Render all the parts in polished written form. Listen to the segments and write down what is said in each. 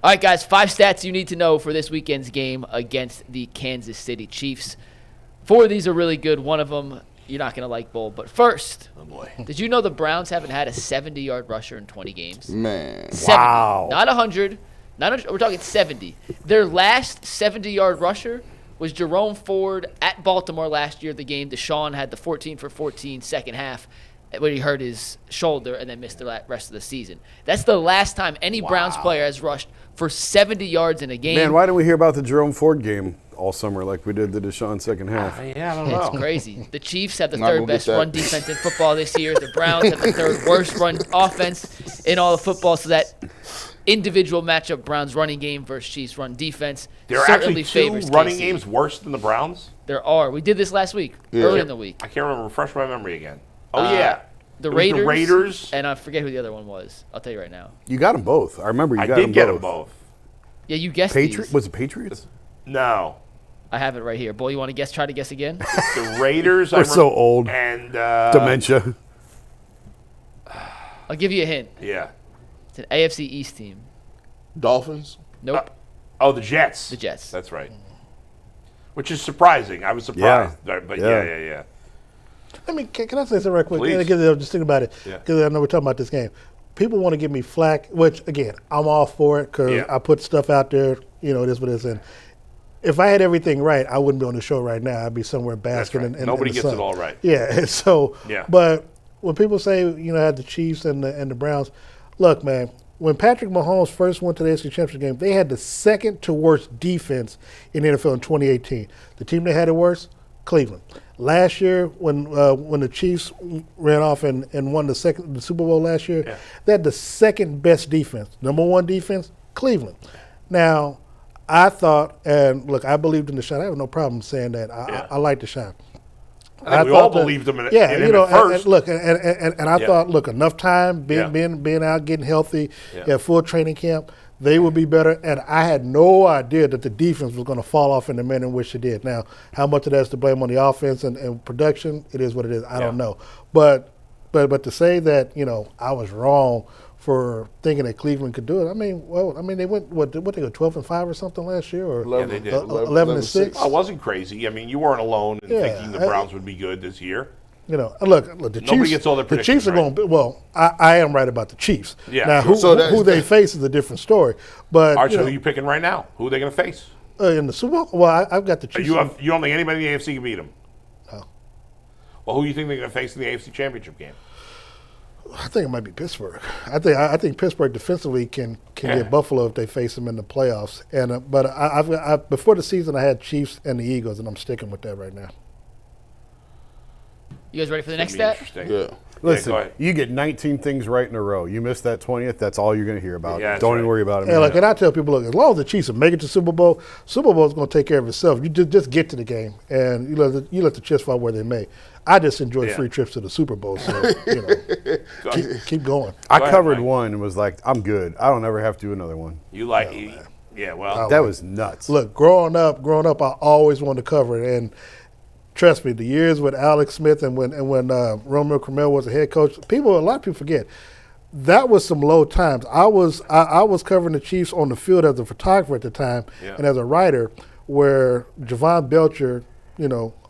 All right, guys, 5 stats you need to know for this weekend's game against the Kansas City Chiefs. 4 of these are really good. One of them you're not going to like, Bull. But first, did you know the Browns haven't had a 70-yard rusher in 20 games? Man. 70. Wow. Not 100. We're talking 70. Their last 70-yard rusher was Jerome Ford at Baltimore last year, the game Deshaun had the 14 for 14 second half when he hurt his shoulder and then missed the rest of the season. That's the last time any Browns player has rushed for 70 yards in a game. Man, why didn't we hear about the Jerome Ford game all summer like we did the Deshaun second half? Yeah, I don't know. It's crazy. The Chiefs have the third best run defense in football this year. The Browns have the third worst run offense in all of football. So that individual matchup, Browns running game versus Chiefs run defense, there are certainly actually 2 favors running KC. games worse than the Browns? There are. We did this last week, early in the week. I can't remember. Refresh my memory again. Oh, yeah. The Raiders, and I forget who the other one was. I'll tell you right now. You got them both. I remember you got them both. I did get them both. Yeah, you guessed these. Was it Patriots? No. I have it right here. Boy, you want to guess? Try to guess again? The Raiders. We're so old. And dementia. I'll give you a hint. Yeah. It's an AFC East team. Dolphins? Nope. The Jets. The Jets. That's right. Which is surprising. I was surprised. But yeah. I mean, can I say something right quick? Please. Just think about it, because I know we're talking about this game. People want to give me flack, which, again, I'm all for it because I put stuff out there, it is what it is. And if I had everything right, I wouldn't be on the show right now. I'd be somewhere basking in Nobody the gets sun. it all right. Yeah, so, yeah. But when people say, had the Chiefs and the Browns, look, man, when Patrick Mahomes first went to the AFC Championship game, they had the second to worst defense in the NFL in 2018. The team that had it worse, Cleveland. Last year, when the Chiefs ran off and won the Super Bowl last year, they had the second best defense. Number 1 defense, Cleveland. Now, I thought, and look, I believed in Deshaun. I have no problem saying that. I like Deshaun. I think we all believed him in him at first. And I thought, look, enough time being out, getting healthy, at full training camp, they would be better. And I had no idea that the defense was going to fall off in the manner in which it did. Now, how much of that is to blame on the offense and production? It is what it is. I don't know. But to say that, I was wrong for thinking that Cleveland could do it. I mean, they went they go 12-5 or something last year, or 11, they did. 11-6. Oh, it wasn't crazy. I mean, you weren't alone in thinking the Browns would be good this year. Look, the Chiefs. Nobody gets all their predictions. The Chiefs are going. Well, I am right about the Chiefs. Yeah. Now, who they face is a different story. But all right, so who are you picking right now? Who are they going to face in the Super Bowl? Well, I've got the Chiefs. You don't think anybody in the AFC can beat them? No. Well, who do you think they're going to face in the AFC Championship game? I think it might be Pittsburgh. I think Pittsburgh defensively can get Buffalo if they face them in the playoffs. And but I've before the season I had Chiefs and the Eagles, and I'm sticking with that right now. You guys ready for the next stat? Yeah. Listen, you get 19 things right in a row. You miss that 20th, that's all you're going to hear about. Yeah, don't even worry about it. And I tell people, look, as long as the Chiefs make it to Super Bowl is going to take care of itself. You just get to the game, and you let the chips fall where they may. I just enjoy free trips to the Super Bowl, so keep going. I covered one and was like, I'm good. I don't ever have to do another one. That was nuts. Look, growing up, I always wanted to cover it, and trust me, the years with Alex Smith and when Romeo Crennel was a head coach, a lot of people forget. That was some low times. I was covering the Chiefs on the field as a photographer at the time and as a writer, where Javon Belcher,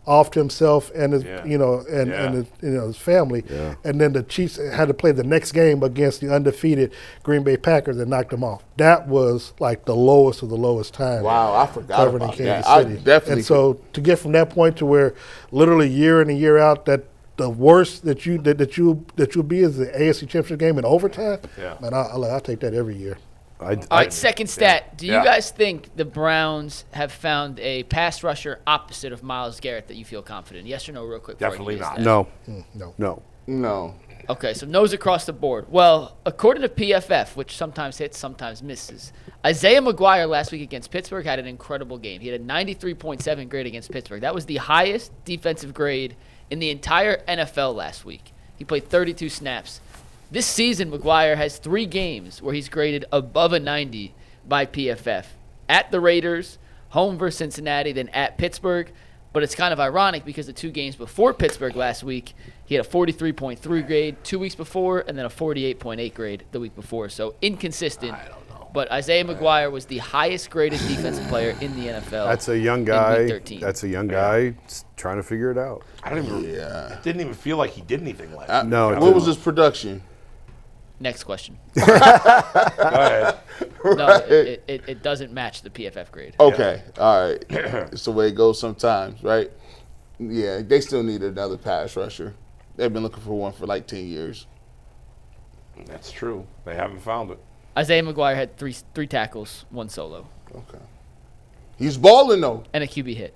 offed himself and his his family, and then the Chiefs had to play the next game against the undefeated Green Bay Packers and knocked them off. That was like the lowest of the lowest times. Wow, I forgot about in Kansas that. City. I definitely. And so to get from that point to where literally year in and year out that the worst that you'll be is the AFC Championship game in overtime. Yeah. Man, I'll take that every year. All right, second stat. Do you guys think the Browns have found a pass rusher opposite of Myles Garrett that you feel confident? Yes or no, real quick? Definitely not. No. Okay, so no's across the board. Well, according to PFF, which sometimes hits, sometimes misses, Isaiah McGuire last week against Pittsburgh had an incredible game. He had a 93.7 grade against Pittsburgh. That was the highest defensive grade in the entire NFL last week. He played 32 snaps. This season, McGuire has 3 games where he's graded above a 90 by PFF. At the Raiders, home versus Cincinnati, then at Pittsburgh. But it's kind of ironic because the 2 games before Pittsburgh last week, he had a 43.3 grade 2 weeks before and then a 48.8 grade the week before. So inconsistent. I don't know. But Isaiah McGuire was the highest graded defensive player in the NFL. That's a young guy. Week 13. That's a young guy trying to figure it out. I don't even. It didn't even feel like he did anything last year. No. What was his production? Next question. Go ahead. No, it doesn't match the PFF grade. Okay, all right. It's the way it goes sometimes, right? Yeah, they still need another pass rusher. They've been looking for one for like 10 years. That's true. They haven't found it. Isaiah McGuire had three tackles, 1 solo. Okay. He's balling though. And a QB hit.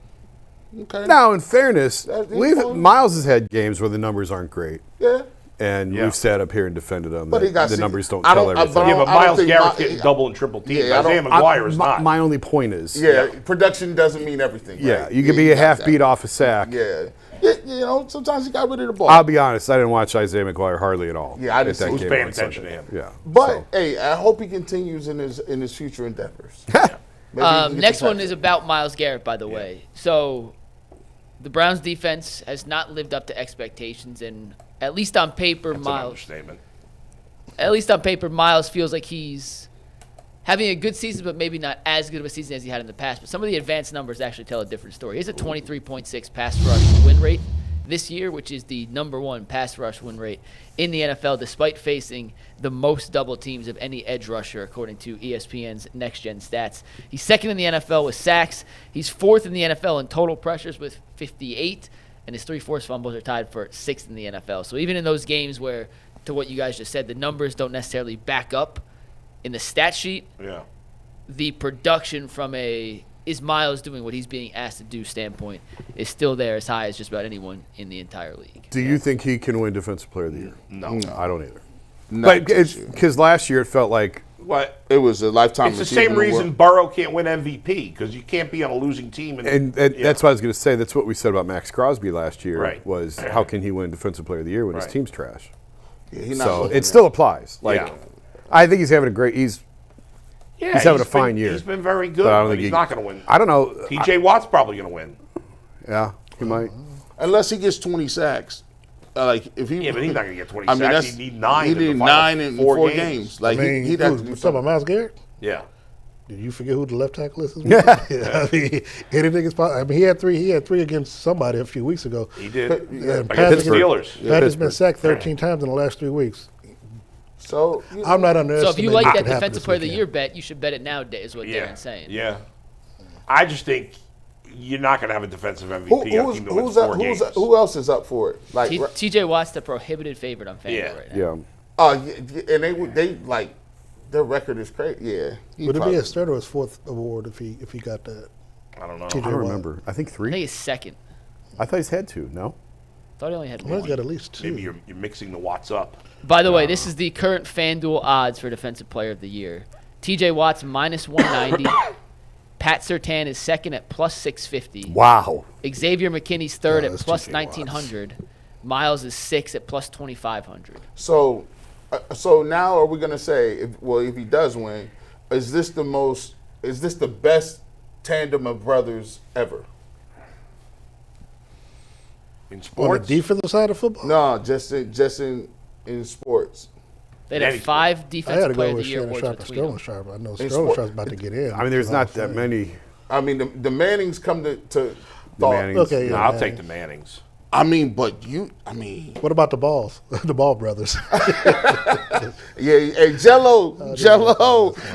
Okay. Now, in fairness, balling. Miles has had games where the numbers aren't great. Yeah. And we've sat up here and defended them. But he got the six- numbers don't I tell don't- I- everything. but I Yeah, but don't Myles think Garrett's my- getting double and triple teams. Yeah, I Isaiah don't- McGuire is not. My only point is, Yeah, production doesn't mean everything. yeah, Right? you could be a got half that. beat off a sack. Yeah. You know, sometimes he got rid of the ball. I'll be honest, I didn't watch Isaiah McGuire hardly at all. Yeah, I didn't at that see- Who's game paying on attention Sunday. to him? Yeah. But So, hey, I hope he continues in his future endeavors. Maybe he can get Next some one touches. is about Myles Garrett, by the way. So the Browns defense has not lived up to expectations, and at least on paper, That's an Myles. understatement. At least on paper, Myles feels like he's having a good season, but maybe not as good of a season as he had in the past. But some of the advanced numbers actually tell a different story. He has a 23.6 pass rush win rate this year, which is the #1 pass rush win rate in the NFL, despite facing the most double teams of any edge rusher, according to ESPN's Next Gen Stats. He's second in the NFL with sacks. He's fourth in the NFL in total pressures with 58, and his 3 forced fumbles are tied for 6th in the NFL. So even in those games where, to what you guys just said, the numbers don't necessarily back up in the stat sheet, Yeah. the production from a is Myles doing what he's being asked to do standpoint is still there as high as just about anyone in the entire league. do you think he can win Defensive Player of the Year? No. I don't either. Not But this year. because last year it felt like What? It was a lifetime. It's the receiver same award. reason Burrow can't win MVP, because you can't be on a losing team. And that's what I was going to say. That's what we said about Max Crosby last year. Right. Was how can he win Defensive Player of the Year when his Right. team's trash? Yeah, he's not So looking it at- still applies. Like, Yeah. I think he's having a great. He's having a been- fine year. He's been very good, But I but, don't think he's he- not going to win. I don't know. TJ Watt's probably going to win. Yeah, he might. unless he gets 20 sacks. Like if he, Yeah, but he's not going to get 20 I mean, sacks. that's- He'd need 9. He in the need final 9 in 4 games. Like I mean, he'd have to do talking something. about Myles Garrett? Yeah. Did you forget who the left tackle is? Yeah. I mean, anything is possible. I mean, he had three against somebody a few weeks ago. He did. Yeah, Against the Patrick- Steelers. Patrick's been sacked 13 times in the last 3 weeks. So I'm not So underestimating. if you like what that could happen defensive this player of the weekend. year bet, you should bet it nowadays, is what Yeah. Darren's saying. Yeah. I just think you're not going to have a defensive MVP who, on a who's, team that wins who's, 4 up, games. who else is up for it? Like, TJ Watt's the prohibited favorite on FanDuel Yeah. right now. Yeah. and they like their record is crazy. Yeah, he Would it be probably- his third or his fourth award if he got that? I don't know. TJ I don't Watt. remember. I think I 3. think he's second. I thought he's had 2. No. Thought he only had Well, he's one. got at least 2. Maybe you're mixing the Watts up. By the way, this is the current FanDuel odds for Defensive Player of the Year. TJ Watt's minus 190. Pat Surtain is second at plus 650. Wow. Xavier McKinney's third Yeah, at that's plus TJ Watts. 1900. Miles is sixth at plus 2500. So now are we gonna say if he does win, is this the best tandem of brothers ever? In On the sports, defensive side of football? No, just in sports. They'd have Any 5 I got Defensive to Player go of the with Year Shannon awards Sharp and between them. Sterling Sharp. I know In Sterling sport- Sharp's about to get in. I mean, there's not that many. I mean, the Mannings come to thought. Mannings. Okay, no, yeah, I'll man. take the Mannings. I mean, What about the balls? The Ball brothers. yeah, hey, Jello.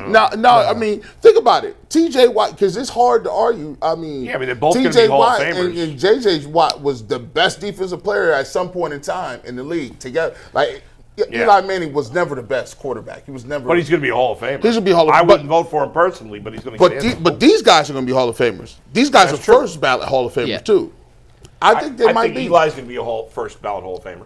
No, I mean, think about it. T.J. Watt, because it's hard to argue. I mean, Yeah, I mean, they're both gonna T.J. be Hall of Watt Famers. and J.J. Watt was the best defensive player at some point in time in the league together. Like, Eli Manning was never the best quarterback. He was never. But he's going to be a Hall of Famer. He's gonna be Hall of- I but- wouldn't vote for him personally, but he's going to get in. But these guys are going to be Hall of Famers. These guys That's are true. first ballot Hall of Famers Yeah. too. I think they might be. Eli's going to be a first ballot Hall of Famer.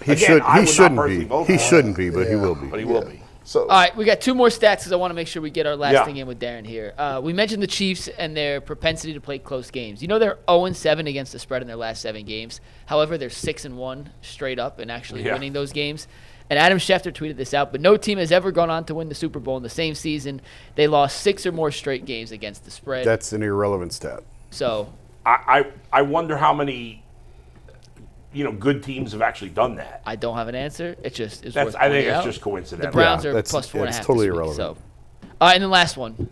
He Again, I would not shouldn't personally be. vote He for him. shouldn't be, but he will be. But he will be. So All right, we got 2 more stats because I want to make sure we get our last Yeah. thing in with Darren here. We mentioned the Chiefs and their propensity to play close games. You know they're 0-7 against the spread in their last 7 games. However, they're 6-1 straight up and actually Yeah. winning those games. And Adam Schefter tweeted this out, but no team has ever gone on to win the Super Bowl in the same season. They lost 6 or more straight games against the spread. That's an irrelevant stat. So I wonder how many good teams have actually done that. I don't have an answer. It just is That's worth I think pointing it's out. just coincidental. The Browns Yeah, are that's- plus 4.5 it's totally this week, irrelevant. so. And then last one.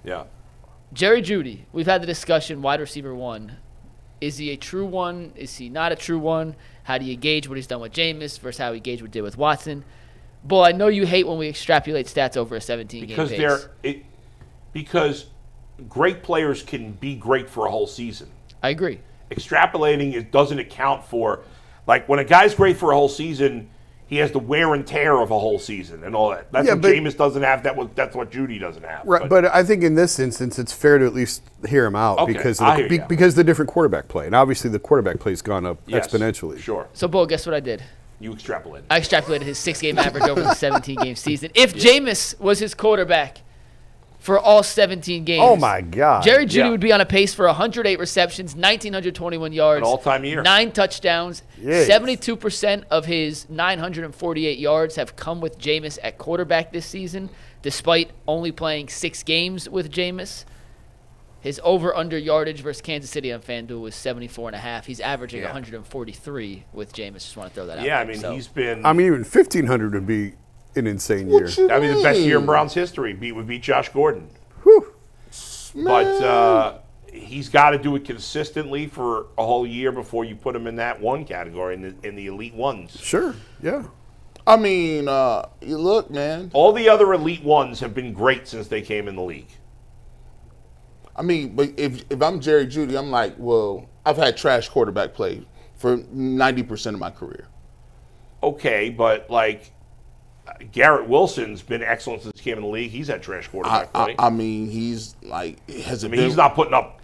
Yeah. Jerry Jeudy. We've had the discussion, wide receiver 1. Is he a true one? Is he not a true one? How do you gauge what he's done with Jameis versus how he gauged what he did with Watson? Bull, I know you hate when we extrapolate stats over a 17-game pace. Because great players can be great for a whole season. I agree. Extrapolating, it doesn't account for, like, when a guy's great for a whole season, he has the wear and tear of a whole season and all that. That's what Jameis doesn't have. That's what Jeudy doesn't have. Right, but I think in this instance, it's fair to at least hear him out because of the different quarterback play. And obviously the quarterback play has gone up exponentially. Sure. So, Bull, guess what I did? You extrapolated. I extrapolated his 6-game average over the 17-game season. If Jameis was his quarterback for all 17 games. Oh, my God. Jerry Jeudy would be on a pace for 108 receptions, 1,921 yards. An all-time year. 9 touchdowns. Yes. 72% of his 948 yards have come with Jameis at quarterback this season, despite only playing 6 games with Jameis. His over-under yardage versus Kansas City on FanDuel was 74.5. He's averaging 143 with Jameis. Just want to throw that out there. Yeah, I mean, he's been... I mean, even 1,500 would be an insane year. That'd be the best year in Browns history. Would beat Josh Gordon. Whew. But he's got to do it consistently for a whole year before you put him in that one category, in the elite ones. Sure, yeah. I mean, you look, man. All the other elite ones have been great since they came in the league. I mean, but if I'm Jerry Jeudy, I'm like, well, I've had trash quarterback play for 90% of my career. Okay, but like Garrett Wilson's been excellent since he came in the league. He's had trash quarterback play. I mean, he's like, he's not putting up,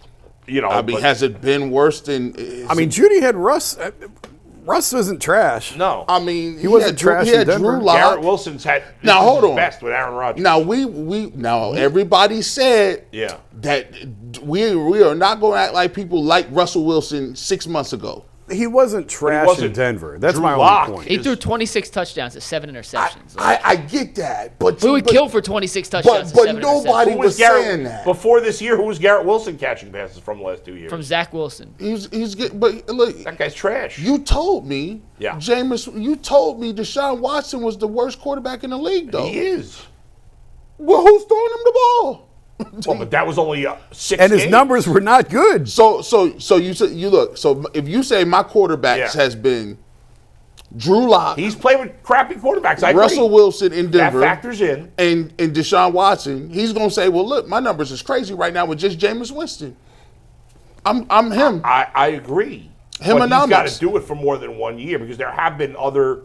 has it been worse than? Jeudy had Russ. Russ wasn't trash. No. I mean, he wasn't trash in Denver. Garrett Wilson's had best with Aaron Rodgers. Now everybody said that we are not going to act like people like Russell Wilson 6 months ago. He wasn't trash in Denver. That's my only point. He threw 26 touchdowns to 7 interceptions. I get that, but we would kill for 26 touchdowns. But nobody was saying that before this year. Who was Garrett Wilson catching passes from the last 2 years? From Zach Wilson. He's good, but look, that guy's trash. You told me, Jameis. You told me Deshaun Watson was the worst quarterback in the league, though. He is. Well, who's throwing him the ball? Well, but that was only 6 and his games. numbers were not good. So you look. So if you say my quarterbacks has been Drew Lock, he's played with crappy quarterbacks. I Russell agree. Wilson in Denver, that factors in, and Deshaun Watson. He's gonna say, well, look, my numbers is crazy right now with just Jameis Winston. I'm him. I agree. Him but and he's got to do it for more than 1 year because there have been other.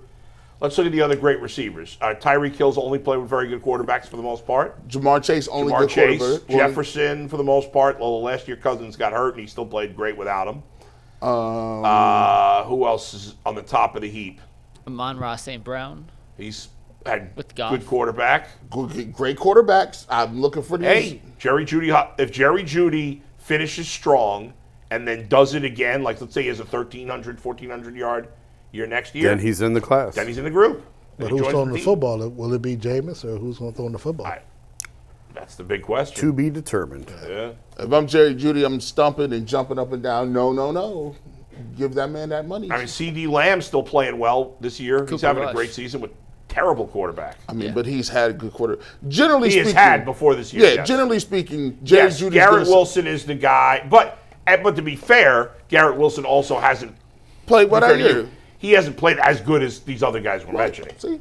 Let's look at the other great receivers. Tyreek Hill's only played with very good quarterbacks for the most part. Jamar Chase only good quarterback. Jefferson for the most part. Well, last year Cousins got hurt and he still played great without him. Who else is on the top of the heap? Amon-Ra St. Brown. He's had with good quarterback. Great quarterbacks. I'm looking for these. Hey, Jerry Jeudy. If Jerry Jeudy finishes strong and then does it again, like let's say he has a 1,300, 1,400 yard year next year. Then he's in the class. Then he's in the group. But who's throwing the football? Will it be Jameis or who's going to throw the football? That's the big question. To be determined. Yeah. If I'm Jerry Jeudy, I'm stumping and jumping up and down. No. Give that man that money. I mean, C.D. Lamb's still playing well this year. He's having a Rush. great season with terrible quarterback. I mean, but he's had a good quarter. Generally speaking, he has had before this year. Yeah, yes. generally speaking, Jerry Jeudy. Garrett Wilson is the guy. But to be fair, Garrett Wilson also hasn't played what I hear. He hasn't played as good as these other guys we're mentioning. See?